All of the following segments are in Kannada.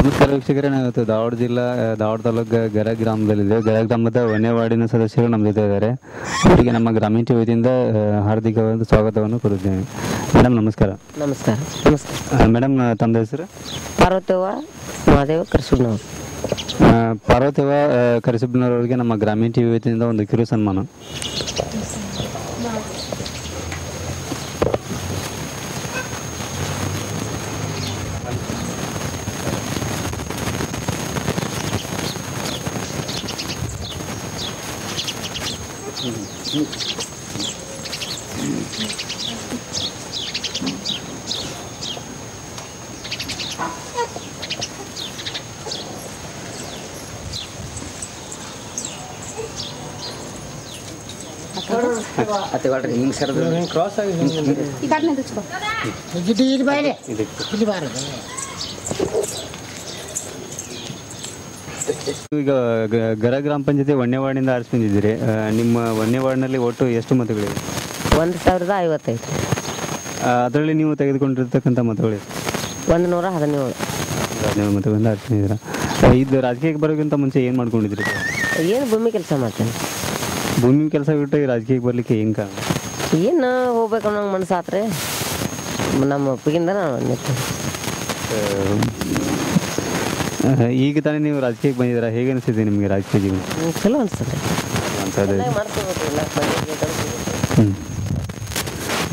ನಮಸ್ಕಾರ ವೀಕ್ಷಕರೇ, ನಾವು ಇವತ್ತು ಧಾರವಾಡ ಜಿಲ್ಲಾ ಧಾರವಾಡ ತಾಲೂಕು ಗರ ಗ್ರಾಮದಲ್ಲಿದೆ. ಗರ ಗ್ರಾಮದ ವನ್ಯವಾಡಿನ ಸದಸ್ಯರು ನಮ್ಮ ಜೊತೆ ಇದ್ದಾರೆ. ಅವರಿಗೆ ನಮ್ಮ ಗ್ರಾಮೀಣ ಟಿವಿಯಿಂದ ಹಾರ್ದಿಕವಾದ ಸ್ವಾಗತವನ್ನು ಕೊಡುತ್ತೇವೆ. ಮೇಡಮ್ ನಮಸ್ಕಾರ. ನಮಸ್ಕಾರ. ನಮಸ್ಕಾರ ಮೇಡಮ್, ತಮ್ಮ ಹೆಸರು? ಪಾರ್ವತವ್ವ ಮಹಾದೇವ ಕರ್ಸುಬ್ನವ್ರು. ಪಾರ್ವತವ್ವ ಕರಿಸುಬ್ನವರಿಗೆ ನಮ್ಮ ಗ್ರಾಮೀಣ ಟಿವಿ ವತಿಯಿಂದ ಒಂದು ಕಿರು ಸನ್ಮಾನ. ಹಿಂಗೆ ಸರ್ ಕ್ರಾಸ್ ಆಗಿ ಈಗ ಗರ ಗ್ರಾಮ ಪಂಚಾಯತಿ ವನ್ಯವಾಡಿನಿಂದ ಆರಿಸಿ ಬಂದಿದ್ದೀರಿ. ನಿಮ್ಮ ವನ್ಯವಾಡಿನಲ್ಲಿ ಒಟ್ಟು ಎಷ್ಟು ಮತಗಳಿವೆ? 1055. ಅದರಲ್ಲಿ ನೀವು ತೆಗೆದುಕೊಂಡಿರ್ತಕ್ಕಂಥ ಮತಗಳು 117 ಮತಗಳಿಂದ ಆರಿಸಿ ಬಂದಿದ್ದೀರಾ. ಇದು ರಾಜಕೀಯಕ್ಕೆ ಬರೋಕ್ಕಿಂತ ಮುಂಚೆ ಏನು ಮಾಡ್ಕೊಂಡಿದ್ರಿ? ಏನು ಭೂಮಿ ಕೆಲಸ ಮಾಡ್ತೇನೆ. ಭೂಮಿ ಕೆಲಸ ಬಿಟ್ಟು ರಾಜಕೀಯಕ್ಕೆ ಬರಲಿಕ್ಕೆ ಏನು ಕಾರಣ? ಏನು ಹೋಗ್ಬೇಕು ಅನ್ನೋ ಮನಸ್ಸು ಆತ್ರಿ. ನಮ್ಮ ಒಪ್ಪಿಗಿಂದ ನಾನು ಈಗ ತಾನೇ ನೀವು ರಾಜಕೀಯಕ್ಕೆ ಬಂದಿದ್ದೀರಾ, ಹೇಗೆ ಅನಿಸ್ತಿದೆ ನಿಮಗೆ ರಾಜಕೀಯ ಜೀವನ? ಚಲೋ ಅನಿಸ್ತದೆ.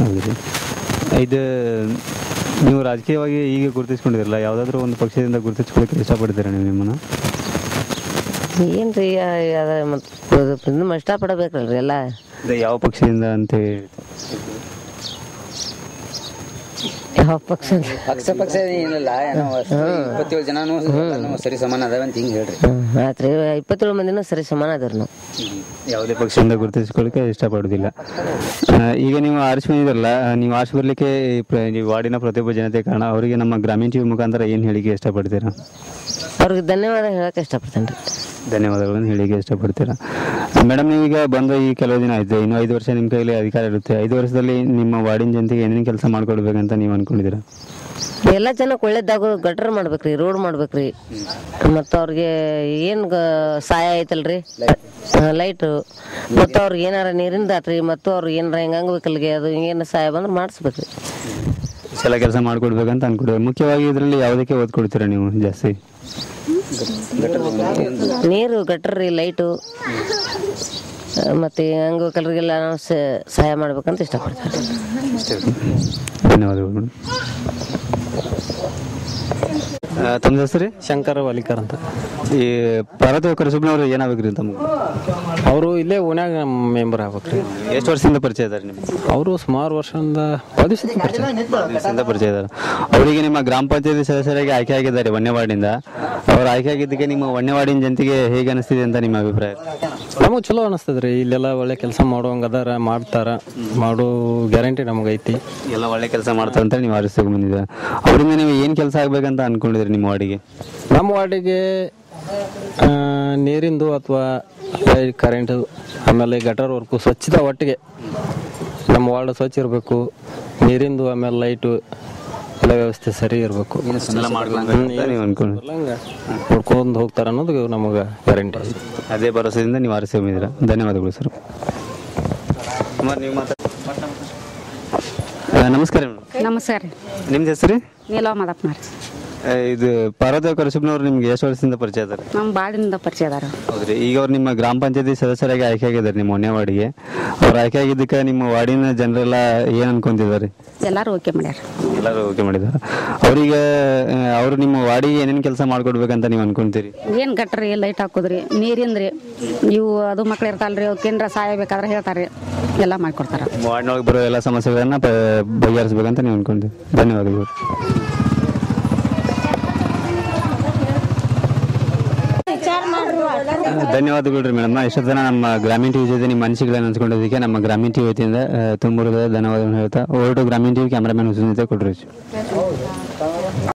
ಹೌದು. ಇದು ನೀವು ರಾಜಕೀಯವಾಗಿ ಈಗ ಗುರುತಿಸ್ಕೊಂಡಿರಲ್ಲ, ಯಾವುದಾದ್ರೂ ಒಂದು ಪಕ್ಷದಿಂದ ಗುರುತಿಸ್ಕೊಳ್ಳೋಕೆ ಇಷ್ಟಪಡ್ತೀರಾ ನೀವು ನಿಮ್ಮನ್ನು? ಏನು ರೀ ಅದು ಮತ್ತು ನಿಮ್ಮ ಇಷ್ಟಪಡಬೇಕಲ್ರಿ ಎಲ್ಲ. ಯಾವ ಪಕ್ಷದಿಂದ ಅಂತ? ಯಾವ ಪಕ್ಷ ಏನಿಲ್ಲ, 27 ಜನನು ಸರಿ ಸಮಾನ ಅದಾವ ಅಂತ ಹಿಂಗೆ ಹೇಳ್ರಿ. ಆತ್ರಿ 27 ಮಂದಿನೂ ಸರಿ ಸಮಾನ ಅದಾರ. ನಾವು ಯಾವುದೇ ಪಕ್ಷದಿಂದ ಗುರುತಿಸ್ಕೊಳ್ಳಿಕ್ಕೆ ಇಷ್ಟಪಡೋದಿಲ್ಲ. ಈಗ ನೀವು ಆರಿಸಿ ಬಂದಿದ್ರಲ್ಲ, ನೀವು ಆರಿಸಿ ಬರಲಿಕ್ಕೆ ನೀವು ವಾರ್ಡಿನ ಪ್ರತಿಯೊಬ್ಬ ಜನತೆ ಕಾರಣ. ಅವರಿಗೆ ನಮ್ಮ ಗ್ರಾಮೀಣ ಟಿವಿ ಮುಖಾಂತರ ಏನು ಹೇಳಿಕೆ ಇಷ್ಟಪಡ್ತೀರಾ? ಅವ್ರಿಗೆ ಧನ್ಯವಾದ ಹೇಳಕ್ಕೆ ಇಷ್ಟಪಡ್ತೇನೆ ರೀ. ಧನ್ಯವಾದಗಳನ್ನು ಹೇಳಿಕೆ ಇಷ್ಟಪಡ್ತೀರಾ. ಮೇಡಮ್, ನೀವೀಗ ಬಂದು ಈ ಕೆಲವು ದಿನ ಆಯ್ತು, ಇನ್ನು 5 ವರ್ಷ ನಿಮ್ಮ ಕೈಯಲ್ಲಿ ಅಧಿಕಾರ ಇರುತ್ತೆ. 5 ವರ್ಷದಲ್ಲಿ ನಿಮ್ಮ ವಾರ್ಡಿನ ಜನತೆಗೆ ಏನೇನು ಕೆಲಸ ಮಾಡ್ಕೊಡ್ಬೇಕಂತ ನೀವು ಅನ್ಕೊಂಡಿದ್ದೀರಾ? ಎಲ್ಲ ಜನಕ್ಕೆ ಒಳ್ಳೇದಾಗ ಗಟ್ರ ಮಾಡ್ಬೇಕ್ರಿ, ರೋಡ್ ಮಾಡ್ಬೇಕ್ರಿ, ಮತ್ತು ಅವ್ರಿಗೆ ಏನು ಸಹಾಯ ಐತಲ್ರಿ, ಲೈಟು, ಮತ್ತು ಅವ್ರಿಗೆ ಏನಾರ ನೀರಿಂದ ಆತ್ರಿ, ಮತ್ತು ಅವ್ರಿಗೆ ಏನಾರ ಹೆಂಗಂಗ್ಬೇಕಲ್ಗೆ ಅದು ಏನು ಸಹಾಯ ಬಂದ್ರೆ ಮಾಡಿಸ್ಬೇಕ್ರಿ. ಎಲ್ಲ ಕೆಲಸ ಮಾಡ್ಕೊಡ್ಬೇಕಂತ ಅನ್ಕೊಡ್ಬೇಕು. ಮುಖ್ಯವಾಗಿ ಇದರಲ್ಲಿ ಯಾವುದಕ್ಕೆ ಒತ್ತು ಕೊಡ್ತೀರಾ ನೀವು ಜಾಸ್ತಿ? ನೀರು, ಗಟ್ರಿ, ಲೈಟು, ಮತ್ತು ಅಂಗವಿಕಲರಿಗೆಲ್ಲ ನಾವು ಸಹಾಯ ಮಾಡ್ಬೇಕಂತ ಇಷ್ಟಪಡ್ತಾರೆ. ಧನ್ಯವಾದಗಳು. ತಮ್ಮ ಹೆಸರು? ಶಂಕರ ವಾಲಿಕರ್ ಅಂತ. ಈ ಪಾರ್ವತವ್ವ ಕರಿಸುಬ್ನವ್ರು ಏನಾಗಬೇಕ್ರಿ ತಮಗೆ? ಅವರು ಇಲ್ಲೇ ಓನ್ಯಾಗ ಮೆಂಬರ್ ಆಗ್ಬೇಕ್ರಿ. ಎಷ್ಟು ವರ್ಷದಿಂದ ಪರಿಚಯ ಇದ್ದಾರೆ ನಿಮ್ಗೆ? ಅವರು ಸುಮಾರು ವರ್ಷದಿಂದ ಪರಿಚಯ ಇದ್ದಾರೆ. ಅವರಿಗೆ ನಿಮ್ಮ ಗ್ರಾಮ ಪಂಚಾಯತಿ ಸದಸ್ಯರಾಗಿ ಆಯ್ಕೆ ಆಗಿದ್ದಾರೆ ವನ್ಯವಾಡಿಯಿಂದ. ಅವ್ರು ಆಯ್ಕೆ ಆಗಿದ್ದಕ್ಕೆ ನಿಮ್ಮ ವನ್ಯವಾಡಿನ ಜನತೆಗೆ ಹೇಗೆ ಅನಿಸ್ತಿದೆ ಅಂತ ನಿಮ್ಮ ಅಭಿಪ್ರಾಯ? ನಮಗೆ ಚಲೋ ಅನಿಸ್ತದ್ರಿ. ಇಲ್ಲೆಲ್ಲ ಒಳ್ಳೆ ಕೆಲಸ ಮಾಡೋಂಗ ಅದಾರ, ಮಾಡ್ತಾರ, ಮಾಡೋ ಗ್ಯಾರಂಟಿ ನಮಗೈತಿ. ಎಲ್ಲ ಒಳ್ಳೆ ಕೆಲಸ ಮಾಡ್ತಾರೆ ಅಂತ ನೀವು ಆರಿಸಿ ಬಂದಿದ್ದೀರಾ. ಅವರಿಂದ ನೀವು ಏನು ಕೆಲಸ ಆಗ್ಬೇಕಂತ ಅನ್ಕೊಂಡಿದ್ರಿ ನಿಮ್ಮ ವಾರ್ಡಿಗೆ? ನಮ್ಮ ವಾರ್ಡಿಗೆ ನೀರಿಂದು ಅಥವಾ ಕರೆಂಟ್, ಆಮೇಲೆ ಗಟರ್ ವರ್ಕು, ಸ್ವಚ್ಛತೆ ಒಟ್ಟಿಗೆ ನಮ್ಮ ವಾರ್ಡ್ ಸ್ವಚ್ಛ ಇರಬೇಕು. ನೀರಿಂದು, ಆಮೇಲೆ ಲೈಟು ಎಲ್ಲ ವ್ಯವಸ್ಥೆ ಸರಿ ಇರಬೇಕು. ನೋಡ್ಕೊಂಡು ಹೋಗ್ತಾರ ಅನ್ನೋದು ನಮಗೆ ಗ್ಯಾರಂಟಿ. ಅದೇ ಭರವಸೆಯಿಂದ ನೀವು ಆರಿಸಿ ಬಂದಿದ್ದೀರಾ. ಧನ್ಯವಾದಗಳು ಸರ್. ನಮಸ್ಕಾರ. ನಮಸ್ಕಾರ. ನಿಮ್ದು ಹೆಸರು? ನೀಲವ ಮಾದಪ್ಪನಾರ. ಇದು ಪಾರ್ವತವ್ವ ಕರಿಸುಬ್ನವ್ರು ನಿಮ್ಗೆ ಎಷ್ಟು ವರ್ಷದಿಂದ ಪರಿಚಯ ಇದ್ದಾರೆ? ನಮ್ಮ ಬಾಡಿನಿಂದ ಪರಿಚಯ ಅದಾರ. ಹೌದ್ರಿ. ಈಗ ಅವ್ರು ನಿಮ್ಮ ಗ್ರಾಮ ಪಂಚಾಯತಿ ಸದಸ್ಯರಾಗಿ ಆಯ್ಕೆ ಆಗಿದ್ದಾರೆ ನಿಮ್ಮ ವನ್ಯವಾಡಿಗೆ. ಅವ್ರು ಆಯ್ಕೆ ಆಗಿದ್ದಕ್ಕೆ ನಿಮ್ಮ ವಾರ್ಡಿನ ಜನರೆಲ್ಲ ಏನು ಅನ್ಕೊಂತಿದ್ದಾರೆ? ಎಲ್ಲರೂ ಓಕೆ ಮಾಡ್ಯಾರ. ಎಲ್ಲರೂ ಓಕೆ ಮಾಡಿದ್ದಾರೆ. ಅವ್ರಿಗೆ ಅವರು ನಿಮ್ಮ ವಾರ್ಡಿಗೆ ಏನೇನು ಕೆಲಸ ಮಾಡ್ಕೊಡ್ಬೇಕಂತ ನೀವು ಅನ್ಕೊಂತೀರಿ? ಏನು ಗಟ್ರಿ, ಲೈಟ್ ಹಾಕೋದ್ರಿ, ನೀರಿಂದ್ರಿ, ಇವು ಅದು ಮಕ್ಳು ಇರ್ತಾಲ್ರಿ, ಅವಕ್ಕೇನ್ರ ಸಹಾಯ ಬೇಕಾದ್ರೆ ಹೇಳ್ತಾರೆ, ಎಲ್ಲ ಮಾಡಿಕೊಡ್ತಾರೆ. ವಾರ್ಡ್ನೊಳಗೆ ಬರೋ ಎಲ್ಲ ಸಮಸ್ಯೆಗಳನ್ನ ಬಗೆಹರಿಸ್ಬೇಕಂತ ನೀವು ಅನ್ಕೊಂತೀರಿ. ಧನ್ಯವಾದಗಳು. ಧನ್ಯವಾದಗಳು ರೀ ಮೇಡಮ್. ಇಷ್ಟು ಜನ ನಮ್ಮ ಗ್ರಾಮೀಣ ಟಿವಿ ಜೊತೆ ನಿಮ್ಮ ಮನಸ್ಸುಗಳನ್ನು ಹಂಚ್ಕೊಂಡಿದ್ದಕ್ಕೆ ನಮ್ಮ ಗ್ರಾಮೀಣ ಟಿವಿ ವತಿಯಿಂದ ತುಂಬ ಧನ್ಯವಾದಗಳು ಹೇಳ್ತಾ ಹೊರಟು ಗ್ರಾಮೀಣ ಟಿವಿ ಕ್ಯಾಮ್ರಾಮನ್ ಹುಸೇನ್ ಜೊತೆ ಕೊಟ್ಟರು.